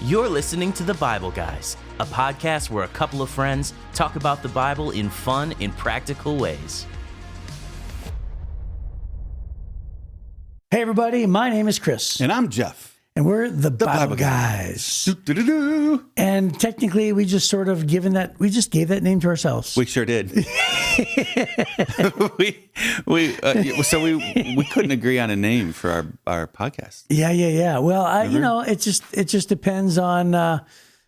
You're listening to The Bible Guys, a podcast where a couple of friends talk about the Bible in fun and practical ways. Hey everybody, my name is Chris. And I'm Jeff. And we're the Bible Guys. And technically we just sort of gave that name to ourselves. We sure did. we couldn't agree on a name for our podcast. Yeah. Well, it just depends on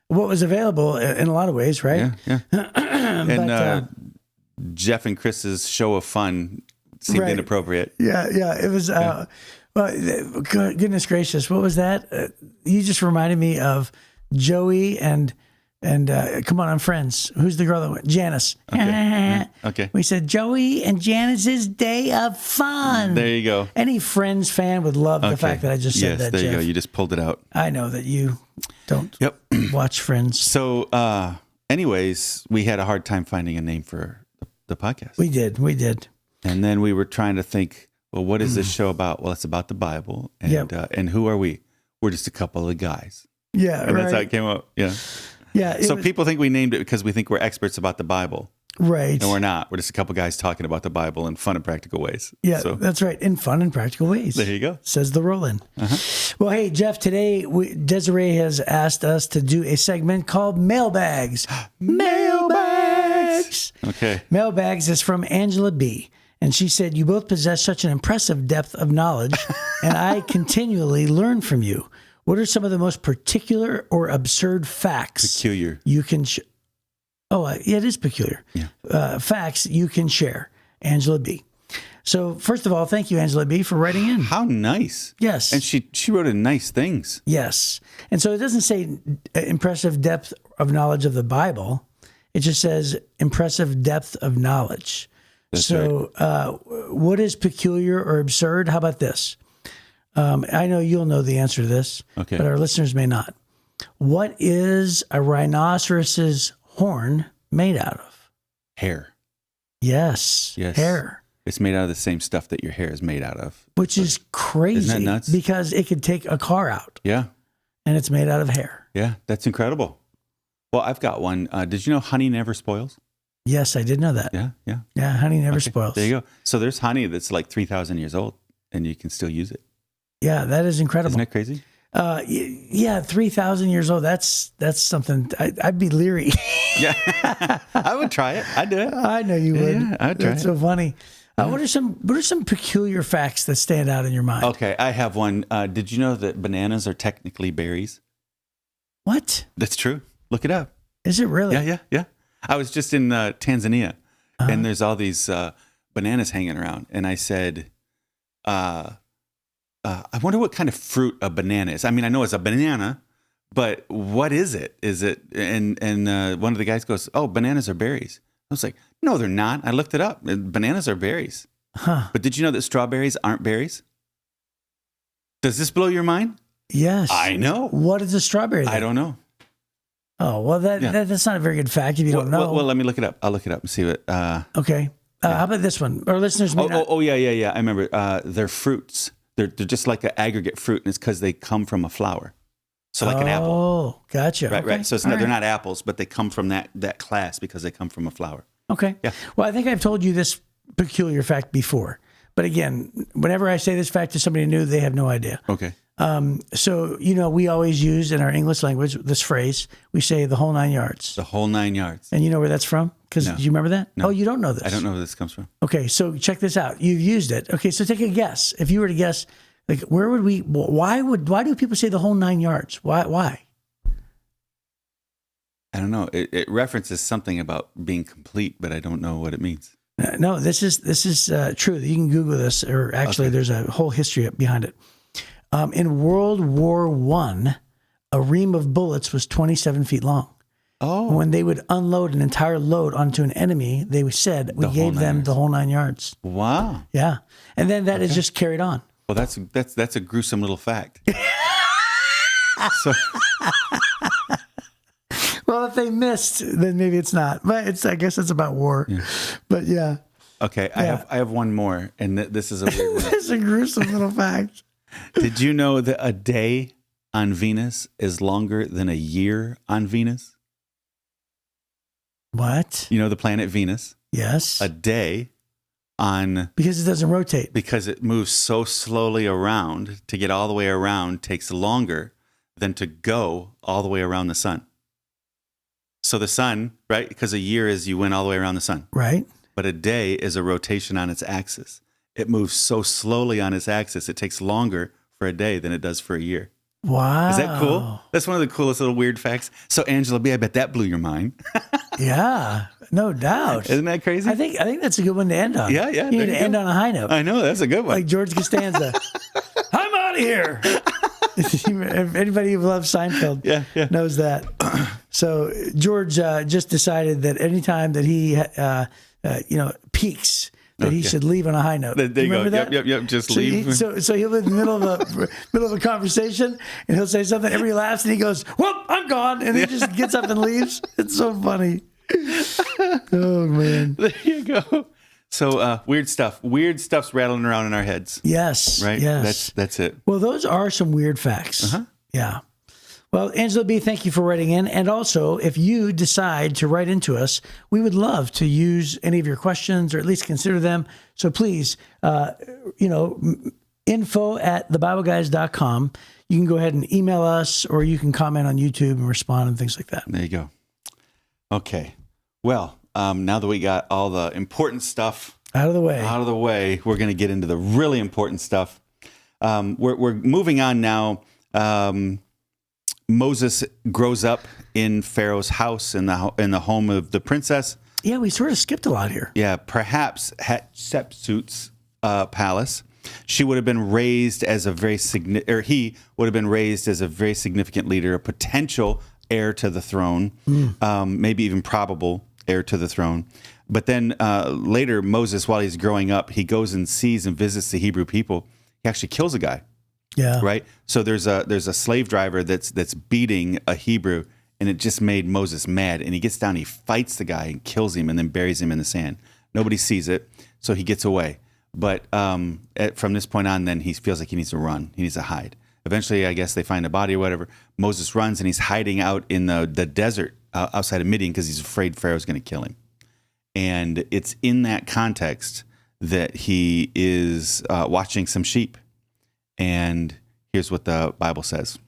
what was available in a lot of ways, right? Yeah. And Jeff and Chris's show of fun seemed inappropriate. Yeah. It was. Well, goodness gracious, what was that? You just reminded me of Joey and come on, I'm Friends. Who's the girl that went? Janice. Okay. We said Joey and Janice's day of fun. There you go. Any Friends fan would love the fact that I just said that, there Jeff. you go. You just pulled it out. I know that you don't watch Friends. So, anyways, we had a hard time finding a name for the podcast. We did. And then we were trying to think, well, what is this show about? Well, it's about the Bible. And and who are we? We're just a couple of guys. Yeah, and that's how it came up. Yeah. Yeah. So people think we named it because we think we're experts about the Bible. Right. And we're not. We're just a couple guys talking about the Bible in fun and practical ways. Yeah, that's right. In fun and practical ways. There you go. Says the Roland. Well, hey, Jeff, today Desiree has asked us to do a segment called Mailbags. Mailbags. Okay. Mailbags is from Angela B. And she said, you both possess such an impressive depth of knowledge, and I continually learn from you. What are some of the most particular or absurd facts Peculiar. you can it is peculiar. Yeah. Facts you can share. Angela B. So first of all, thank you, Angela B., for writing in. How nice. Yes. And she wrote in nice things. Yes. And so it doesn't say impressive depth of knowledge of the Bible. It just says impressive depth of knowledge. That's right. What is peculiar or absurd? How about this? I know you'll know the answer to this, but our listeners may not. What is a rhinoceros's horn made out of? Hair. Yes. Hair. It's made out of the same stuff that your hair is made out of. Which is crazy. Isn't that nuts? Because it could take a car out. Yeah. And it's made out of hair. Yeah, that's incredible. Well, I've got one. Did you know honey never spoils? Yes, I did know that. Yeah. Yeah, honey never spoils. There you go. So there's honey that's like 3,000 years old, and you can still use it. Yeah, that is incredible. Isn't that crazy? 3,000 years old. That's something. I'd be leery. Yeah, I would try it. I'd do it. I know you would. Yeah, I'd try it. That's so funny. What are some peculiar facts that stand out in your mind? Okay, I have one. Did you know that bananas are technically berries? What? That's true. Look it up. Is it really? Yeah. I was just in Tanzania, and there's all these bananas hanging around. And I said, I wonder what kind of fruit a banana is. I mean, I know it's a banana, but what is it? Is it? And one of the guys goes, oh, bananas are berries. I was like, no, they're not. I looked it up. Bananas are berries. Huh. But did you know that strawberries aren't berries? Does this blow your mind? Yes. I know. What is a strawberry then? I don't know. Oh, well, that's not a very good fact if you don't know. Well, let me look it up. I'll look it up and see what. Okay. How about this one? Our listeners may not. Oh, yeah. I remember. They're fruits. They're just like an aggregate fruit, and it's because they come from a flower. So like an apple. Oh, gotcha. Right. So they're not apples, but they come from that class because they come from a flower. Okay. Yeah. Well, I think I've told you this peculiar fact before. But again, whenever I say this fact to somebody new, they have no idea. Okay. So, we always use in our English language this phrase. We say the whole 9 yards. The whole 9 yards. And you know where that's from? Because do you remember that? No. Oh, you don't know this? I don't know where this comes from. Okay, so check this out. You've used it. Okay, so take a guess. If you were to guess, like, why do people say the whole 9 yards? Why? I don't know. It references something about being complete, but I don't know what it means. No, this is true. You can Google this, or actually there's a whole history behind it. In World War I, a ream of bullets was 27 feet long. Oh. When they would unload an entire load onto an enemy, they said, we gave them the whole 9 yards. Wow. Yeah. And then that is just carried on. Well, that's a gruesome little fact. So. Well, if they missed, then maybe it's not. But I guess it's about war. Yeah. But yeah. Okay, yeah. I have one more, and this is a weird one. This is a gruesome little fact. Did you know that a day on Venus is longer than a year on Venus? What? You know the planet Venus? Yes. A day on... Because it doesn't rotate. Because it moves so slowly around, to get all the way around takes longer than to go all the way around the sun. So the sun, right? Because a year is you went all the way around the sun. Right. But a day is a rotation on its axis. It moves so slowly on its axis, it takes longer for a day than it does for a year. Wow. Is that cool? That's one of the coolest little weird facts. So Angela B., I bet that blew your mind. Yeah, no doubt. Isn't that crazy? I think that's a good one to end on. Yeah. You need to end on a high note. I know, that's a good one. Like George Costanza. I'm out of here. Anybody who loves Seinfeld knows that. So George just decided that anytime that he, peaks, that he should leave on a high note. There you go. That? Yep. Just leave. So he'll be in the middle of a conversation, and he'll say something. Everybody laughs, and he goes, "Well, I'm gone," and he just gets up and leaves. It's so funny. Oh man. There you go. So weird stuff. Weird stuff's rattling around in our heads. Yes. Right. Yes. That's it. Well, those are some weird facts. Uh-huh. Yeah. Well, Angela B., thank you for writing in. And also, if you decide to write into us, we would love to use any of your questions or at least consider them. So please, info@thebibleguys.com. You can go ahead and email us, or you can comment on YouTube and respond and things like that. There you go. Okay. Well, now that we got all the important stuff out of the way, we're going to get into the really important stuff. We're moving on now. Moses grows up in Pharaoh's house in the home of the princess. Yeah, we sort of skipped a lot here. Yeah, perhaps Hatshepsut's palace. She would have been raised as he would have been raised as a very significant leader, a potential heir to the throne, maybe even probable heir to the throne. But then later, Moses, while he's growing up, he goes and sees and visits the Hebrew people. He actually kills a guy. Yeah. Right. So there's a slave driver that's beating a Hebrew, and it just made Moses mad. And he gets down, he fights the guy and kills him, and then buries him in the sand. Nobody sees it, so he gets away. But from this point on, then he feels like he needs to run. He needs to hide. Eventually, I guess they find a body or whatever. Moses runs, and he's hiding out in the desert outside of Midian because he's afraid Pharaoh's going to kill him. And it's in that context that he is watching some sheep. And here's what the Bible says.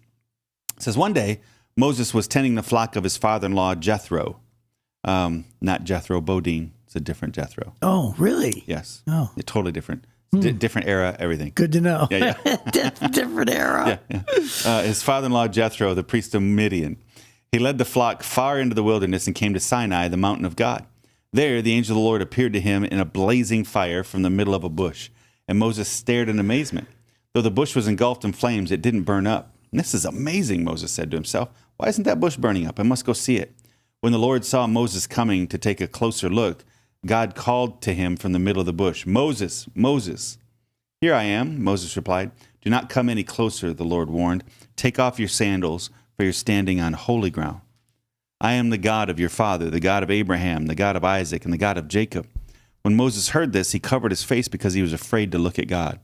It says, one day, Moses was tending the flock of his father-in-law, Jethro. Not Jethro Bodine. It's a different Jethro. Oh, really? Yes. Oh. Totally different. Different era, everything. Good to know. Yeah. Different era. Yeah. His father-in-law, Jethro, the priest of Midian. He led the flock far into the wilderness and came to Sinai, the mountain of God. There, the angel of the Lord appeared to him in a blazing fire from the middle of a bush. And Moses stared in amazement. Though the bush was engulfed in flames, it didn't burn up. And this is amazing, Moses said to himself. Why isn't that bush burning up? I must go see it. When the Lord saw Moses coming to take a closer look, God called to him from the middle of the bush, Moses, Moses. Here I am, Moses replied. Do not come any closer, the Lord warned. Take off your sandals, for you're standing on holy ground. I am the God of your father, the God of Abraham, the God of Isaac, and the God of Jacob. When Moses heard this, he covered his face because he was afraid to look at God.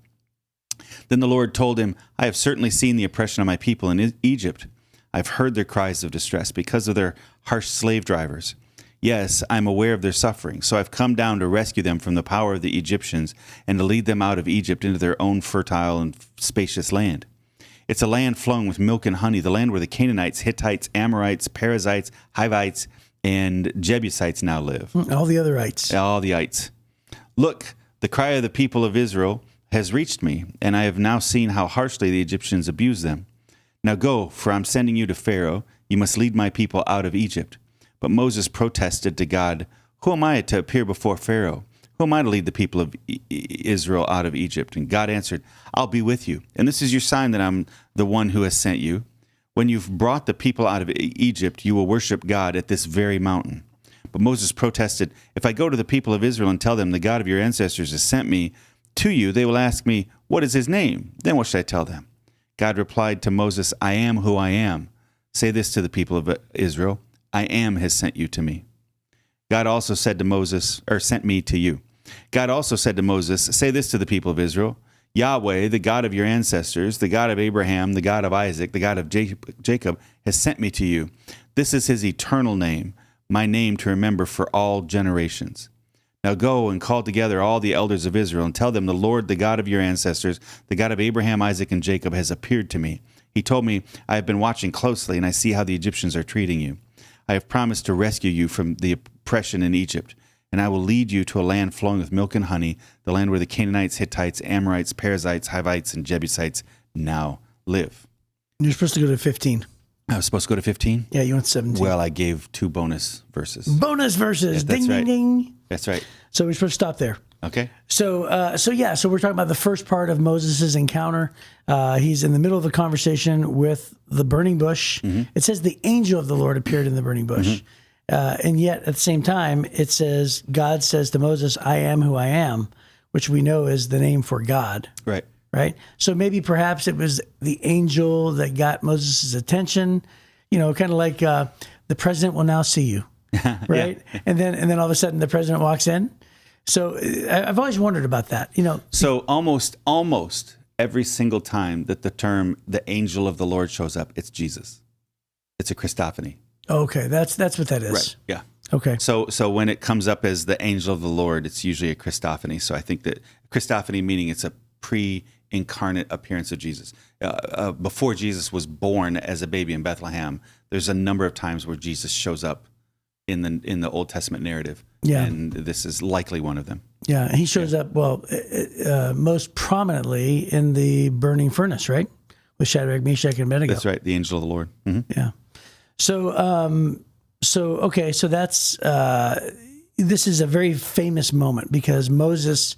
Then the Lord told him, I have certainly seen the oppression of my people in Egypt. I've heard their cries of distress because of their harsh slave drivers. Yes, I'm aware of their suffering, so I've come down to rescue them from the power of the Egyptians and to lead them out of Egypt into their own fertile and spacious land. It's a land flowing with milk and honey, the land where the Canaanites, Hittites, Amorites, Perizzites, Hivites, and Jebusites now live. All the other ites. All the ites. Look, the cry of the people of Israel has reached me, and I have now seen how harshly the Egyptians abuse them. Now go, for I'm sending you to Pharaoh. You must lead my people out of Egypt. But Moses protested to God, Who am I to appear before Pharaoh? Who am I to lead the people of Israel out of Egypt? And God answered, I'll be with you. And this is your sign that I'm the one who has sent you. When you've brought the people out of Egypt, you will worship God at this very mountain. But Moses protested, If I go to the people of Israel and tell them the God of your ancestors has sent me to you, they will ask me, what is his name? Then what should I tell them? God replied to Moses, I am who I am. Say this to the people of Israel, I am has sent you to me. God also said to Moses, sent me to you. God also said to Moses, say this to the people of Israel, Yahweh, the God of your ancestors, the God of Abraham, the God of Isaac, the God of Jacob, has sent me to you. This is his eternal name, my name to remember for all generations. Now go and call together all the elders of Israel and tell them the Lord, the God of your ancestors, the God of Abraham, Isaac, and Jacob, has appeared to me. He told me, I have been watching closely, and I see how the Egyptians are treating you. I have promised to rescue you from the oppression in Egypt, and I will lead you to a land flowing with milk and honey, the land where the Canaanites, Hittites, Amorites, Perizzites, Hivites, and Jebusites now live. You're supposed to go to 15. I was supposed to go to 15? Yeah, you went 17. Well, I gave 2 bonus verses. Bonus verses. Yeah, ding, right. ding, ding. That's right. So we're supposed to stop there. Okay. So we're talking about the first part of Moses' encounter. He's in the middle of the conversation with the burning bush. Mm-hmm. It says the angel of the Lord appeared in the burning bush. Mm-hmm. And yet at the same time, it says, God says to Moses, I am who I am, which we know is the name for God. Right. Right. So maybe perhaps it was the angel that got Moses' attention, kind of like the president will now see you. Right. Yeah. And then all of a sudden the president walks in. So I've always wondered about that, So almost every single time that the term the angel of the Lord shows up, it's Jesus. It's a Christophany. Okay, that's what that is. Right. Yeah. Okay. So when it comes up as the angel of the Lord, it's usually a Christophany. So I think that Christophany meaning it's a pre-incarnate appearance of Jesus. Before Jesus was born as a baby in Bethlehem, there's a number of times where Jesus shows up in the Old Testament narrative. Yeah. And this is likely one of them. Yeah, he shows up, most prominently in the burning furnace, right? With Shadrach, Meshach, and Abednego. That's right, the angel of the Lord. Mm-hmm. Yeah. So that's, this is a very famous moment because Moses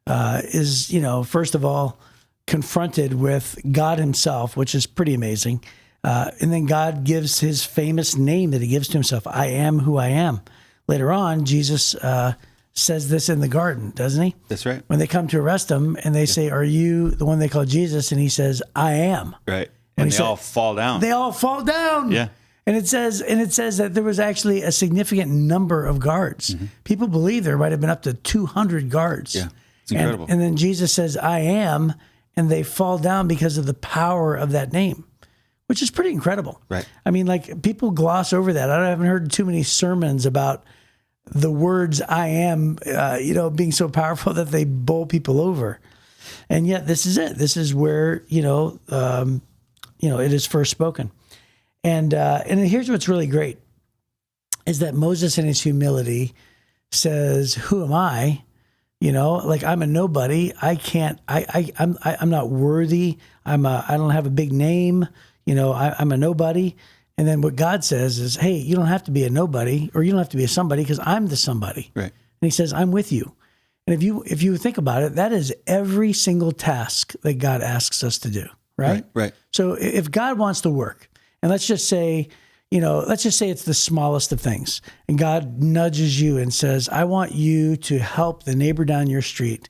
is, first of all, confronted with God himself, which is pretty amazing. And then God gives his famous name that he gives to himself, I am who I am. Later on, Jesus says this in the garden, doesn't he? That's right. When they come to arrest him and they say, are you the one they call Jesus? And he says, I am. Right. And they all fall down. They all fall down. Yeah. And it says that there was actually a significant number of guards. Mm-hmm. People believe there might have been up to 200 guards. Yeah. It's incredible. And then Jesus says, I am, and they fall down because of the power of that name, which is pretty incredible. Right. I mean, like, people gloss over that. I haven't heard too many sermons about the words I am, being so powerful that they bowl people over. And yet this is it. This is where, it is first spoken. And here's what's really great is that Moses in his humility says, who am I? I'm a nobody. I can't, I'm not worthy. I don't have a big name. I'm a nobody. And then what God says is, hey, you don't have to be a nobody or you don't have to be a somebody because I'm the somebody. Right. And he says, I'm with you. And if you think about it, that is every single task that God asks us to do. Right. Right. So if God wants to work, and let's just say it's the smallest of things, and God nudges you and says, I want you to help the neighbor down your street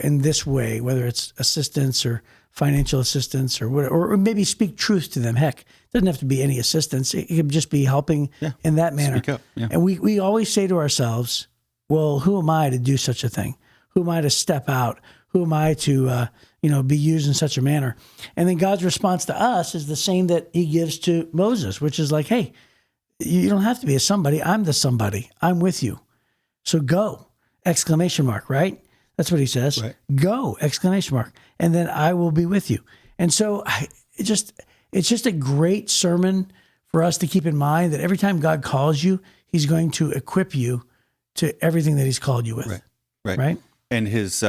in this way, whether it's assistance or financial assistance or whatever, or maybe speak truth to them. Heck, it doesn't have to be any assistance. It could just be helping in that manner. Speak up. Yeah. And we always say to ourselves, well, who am I to do such a thing? Who am I to step out? Who am I to, be used in such a manner? And then God's response to us is the same that he gives to Moses, which is like, hey, you don't have to be a somebody. I'm the somebody. I'm with you. So go, ! Right? That's what he says. Right. Go, ! And then I will be with you. And so it's just a great sermon for us to keep in mind that every time God calls you, he's going to equip you to everything that he's called you with. Right? And his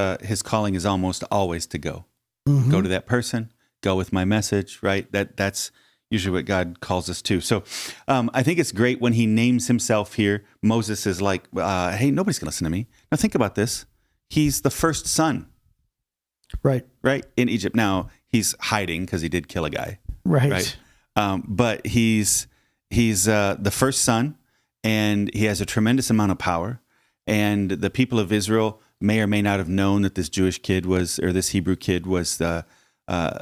calling is almost always to go. Mm-hmm. Go to that person, go with my message, right? That's usually what God calls us to. So I think it's great when he names himself here. Moses is like, hey, nobody's going to listen to me. Now think about this. He's the first son. Right. In Egypt. Now he's hiding because he did kill a guy. Right. But he's the first son, and he has a tremendous amount of power. And the people of Israel may or may not have known that this Jewish kid this Hebrew kid was the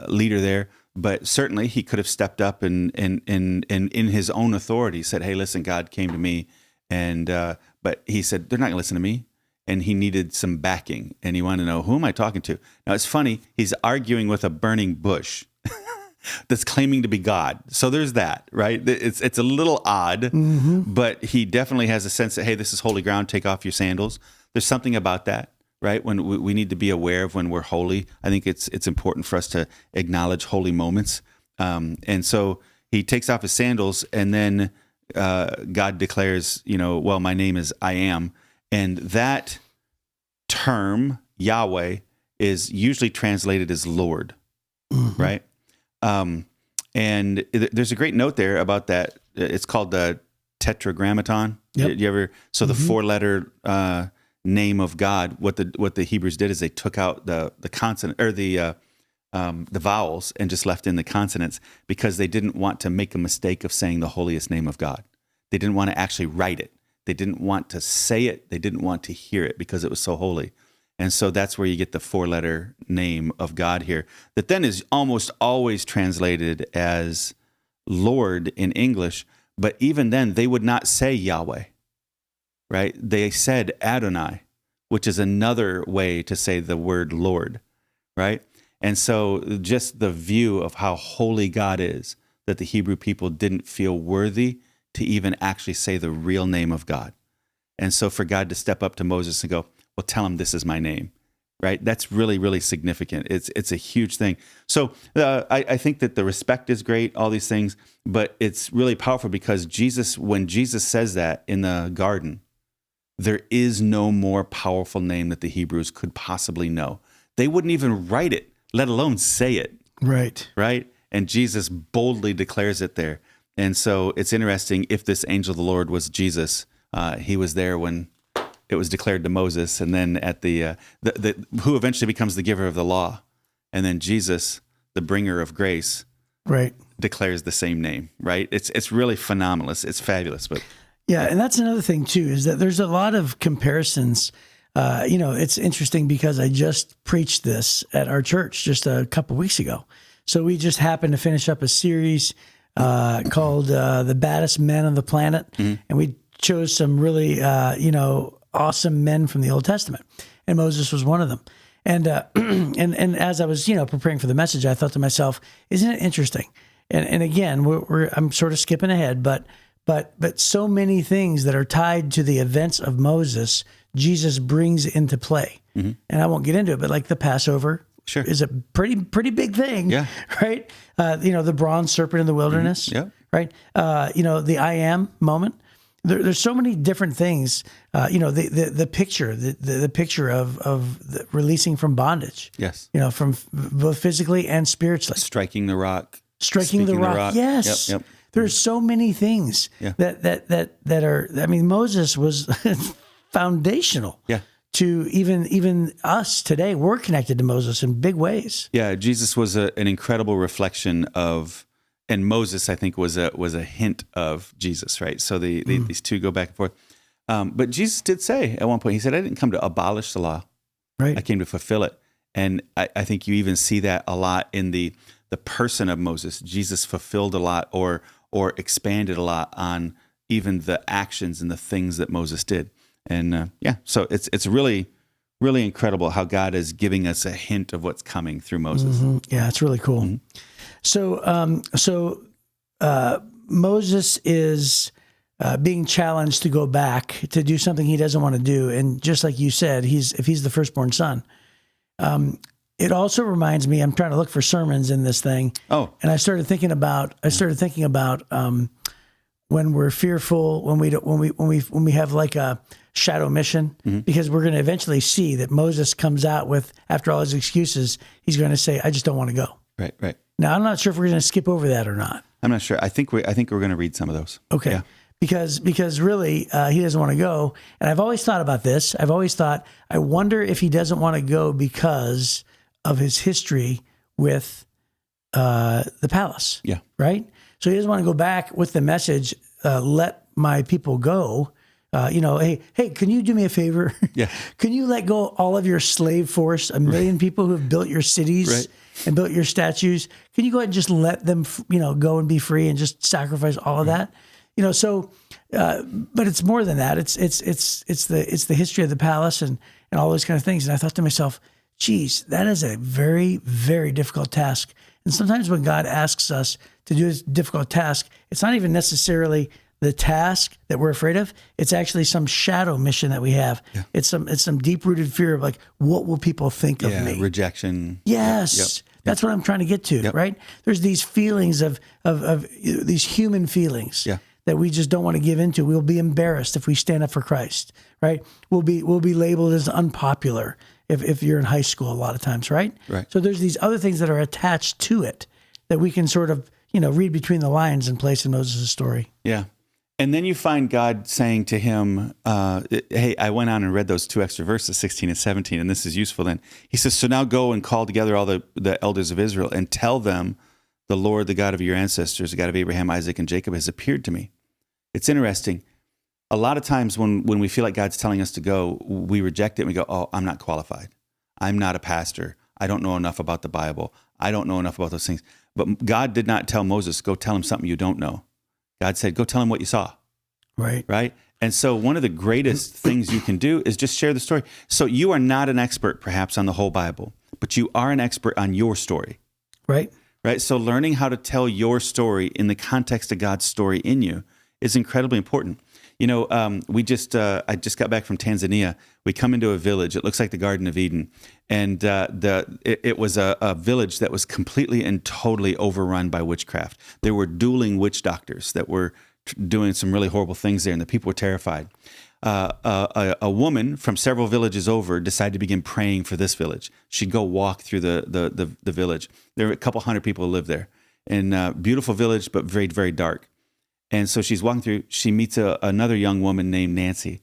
leader there. But certainly he could have stepped up and in his own authority said, hey, listen, God came to me. But he said, they're not going to listen to me. and he needed some backing, and he wanted to know, who am I talking to? Now, it's funny. He's arguing with a burning bush that's claiming to be God. So there's that, right? It's a little odd, but he definitely has a sense that, hey, this is holy ground. Take off your sandals. There's something about that, right? When we need to be aware of when we're holy. I think it's important for us to acknowledge holy moments. And so he takes off his sandals, and then God declares, well, my name is I am. And that term, Yahweh, is usually translated as Lord, right? And there's a great note there about that. It's called the tetragrammaton. Yep. You ever? So the 4-letter name of God. What the Hebrews did is they took out the consonant or the vowels and just left in the consonants because they didn't want to make a mistake of saying the holiest name of God. They didn't want to actually write it. They didn't want to say it. They didn't want to hear it because it was so holy. And so that's where you get the 4-letter name of God here that then is almost always translated as Lord in English. But even then, they would not say Yahweh, right? They said Adonai, which is another way to say the word Lord, right? And so just the view of how holy God is, that the Hebrew people didn't feel worthy to even actually say the real name of God. And so for God to step up to Moses and go, well, tell him this is my name, right? That's really, really significant. It's a huge thing. So I think that the respect is great, all these things, but it's really powerful because when Jesus says that in the garden, there is no more powerful name that the Hebrews could possibly know. They wouldn't even write it, let alone say it. Right. Right? And Jesus boldly declares it there. And so it's interesting, if this angel of the Lord was Jesus, he was there when it was declared to Moses, and then at the who eventually becomes the giver of the law, and then Jesus, the bringer of grace, right, declares the same name. Right? It's really phenomenal. It's fabulous. But yeah, and that's another thing too, is that there's a lot of comparisons. It's interesting because I just preached this at our church just a couple weeks ago. So we just happened to finish up a series called "The Baddest Men on the Planet," and we chose some really awesome men from the Old Testament, and Moses was one of them. And and as I was preparing for the message, I thought to myself, isn't it interesting? And again, I'm sort of skipping ahead, but so many things that are tied to the events of Moses, Jesus brings into play. And I won't get into it, but like the Passover is a pretty big thing, right? The bronze serpent in the wilderness, right? The I am moment. There's so many different things. The picture, the picture of the releasing from bondage. Yes. From both physically and spiritually. Striking the rock. Striking the rock. Yes. Yep. There's so many things that are. I mean, Moses was foundational. Yeah. To even us today, we're connected to Moses in big ways. Yeah, Jesus was an incredible reflection of. And Moses, I think, was a hint of Jesus, right? So these two go back and forth. But Jesus did say at one point, he said, I didn't come to abolish the law. Right. I came to fulfill it. And I think you even see that a lot in the person of Moses. Jesus fulfilled a lot or expanded a lot on even the actions and the things that Moses did. And so it's really, really incredible how God is giving us a hint of what's coming through Moses. Yeah, it's really cool. So Moses is being challenged to go back to do something he doesn't want to do, and just like you said, if he's the firstborn son. It also reminds me. I'm trying to look for sermons in this thing. Oh, and I started thinking about when we're fearful, when we have like a shadow mission, because we're going to eventually see that Moses comes out with, after all his excuses, he's going to say, "I just don't want to go." Right. Now, I'm not sure if we're going to skip over that or not. I'm not sure. I think we're going to read some of those. Okay. Yeah. Because really, he doesn't want to go. And I've always thought about this. I've always thought, I wonder if he doesn't want to go because of his history with the palace. Yeah. Right? So he doesn't want to go back with the message, let my people go. Hey, can you do me a favor? Yeah. Can you let go all of your slave force, 1 million people who have built your cities and built your statues? Can you go ahead and just let them, go and be free and just sacrifice all of that? So, but it's more than that. It's the history of the palace and all those kind of things. And I thought to myself, geez, that is a very, very difficult task. And sometimes when God asks us to do a difficult task, it's not even necessarily the task that we're afraid of. It's actually some shadow mission that we have. Yeah. It's some deep-rooted fear of like, what will people think of me? Rejection. Yes. Yep. That's what I'm trying to get to, right? There's these feelings of these human feelings that we just don't want to give into. We'll be embarrassed if we stand up for Christ, right? We'll be labeled as unpopular if you're in high school a lot of times, right? Right. So there's these other things that are attached to it that we can sort of, read between the lines and place in Moses' story. Yeah. And then you find God saying to him, hey, I went on and read those 2 extra verses, 16 and 17, and this is useful then. He says, so now go and call together all the elders of Israel and tell them, the Lord, the God of your ancestors, the God of Abraham, Isaac, and Jacob has appeared to me. It's interesting. A lot of times when we feel like God's telling us to go, we reject it and we go, oh, I'm not qualified. I'm not a pastor. I don't know enough about the Bible. I don't know enough about those things. But God did not tell Moses, go tell him something you don't know. God said, go tell him what you saw. Right. Right. And so one of the greatest things you can do is just share the story. So you are not an expert perhaps on the whole Bible, but you are an expert on your story. Right. Right. So learning how to tell your story in the context of God's story in you is incredibly important. I just got back from Tanzania. We come into a village. It looks like the Garden of Eden. And it was a village that was completely and totally overrun by witchcraft. There were dueling witch doctors that were doing some really horrible things there, and the people were terrified. A woman from several villages over decided to begin praying for this village. She'd go walk through the village. There were a couple hundred people who lived there. And beautiful village, but very, very dark. And so she's walking through, she meets another young woman named Nancy.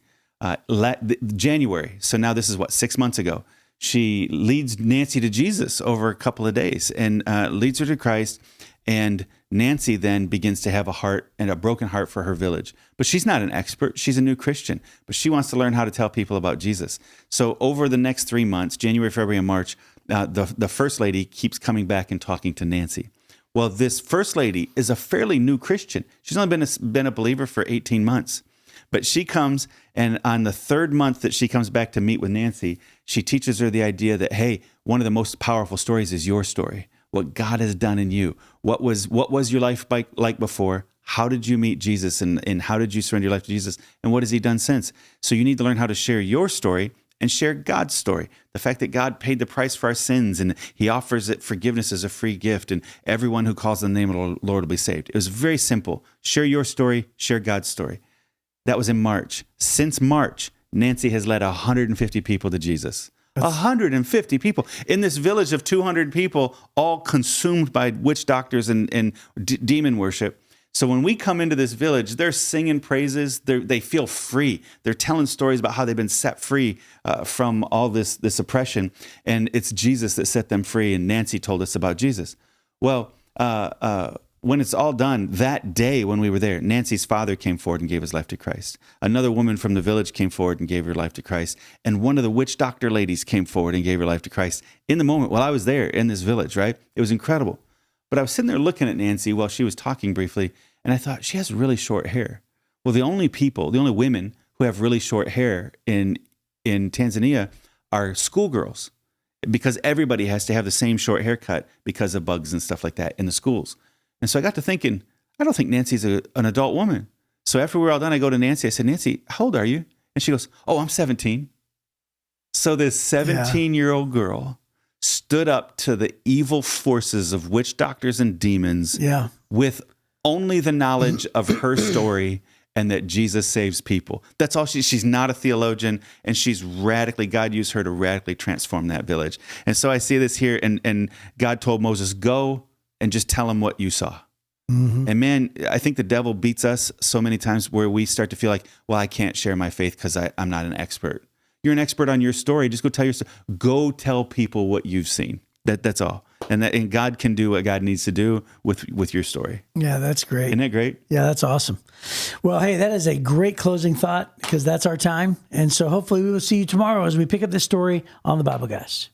January, so now this is 6 months ago. She leads Nancy to Jesus over a couple of days and leads her to Christ. And Nancy then begins to have a heart and a broken heart for her village. But she's not an expert. She's a new Christian. But she wants to learn how to tell people about Jesus. So over the next 3 months, January, February, and March, the first lady keeps coming back and talking to Nancy. Well, this first lady is a fairly new Christian. She's only been a believer for 18 months. But she comes, and on the 3rd month that she comes back to meet with Nancy, she teaches her the idea that, hey, one of the most powerful stories is your story. What God has done in you. What was your life like before? How did you meet Jesus, and how did you surrender your life to Jesus? And what has he done since? So you need to learn how to share your story and share God's story. The fact that God paid the price for our sins and he offers it forgiveness as a free gift, and everyone who calls on the name of the Lord will be saved. It was very simple. Share your story, share God's story. That was in March. Since March, Nancy has led 150 people to Jesus. 150 people in this village of 200 people, all consumed by witch doctors and demon worship. So when we come into this village, they're singing praises. They feel free. They're telling stories about how they've been set free from all this oppression. And it's Jesus that set them free. And Nancy told us about Jesus. Well, when it's all done, that day when we were there, Nancy's father came forward and gave his life to Christ. Another woman from the village came forward and gave her life to Christ. And one of the witch doctor ladies came forward and gave her life to Christ in the moment while I was there in this village, right? It was incredible. But I was sitting there looking at Nancy while she was talking briefly, and I thought, she has really short hair. Well, the only women who have really short hair in Tanzania are schoolgirls, because everybody has to have the same short haircut because of bugs and stuff like that in the schools. And so I got to thinking, I don't think Nancy's an adult woman. So after we were all done, I go to Nancy. I said, Nancy, how old are you? And she goes, oh, I'm 17. So this 17-year-old girl stood up to the evil forces of witch doctors and demons with only the knowledge of her story and that Jesus saves people. That's all she's not a theologian, and God used her to radically transform that village. And so I see this here, and God told Moses, go and just tell him what you saw. Mm-hmm. And man, I think the devil beats us so many times where we start to feel like, well, I can't share my faith because I'm not an expert. You're an expert on your story. Just go tell your story. Go tell people what you've seen. That's all. And God can do what God needs to do with your story. Yeah, that's great. Isn't that great? Yeah, that's awesome. Well, hey, that is a great closing thought, because that's our time. And so hopefully we will see you tomorrow as we pick up this story on the Bible Guys.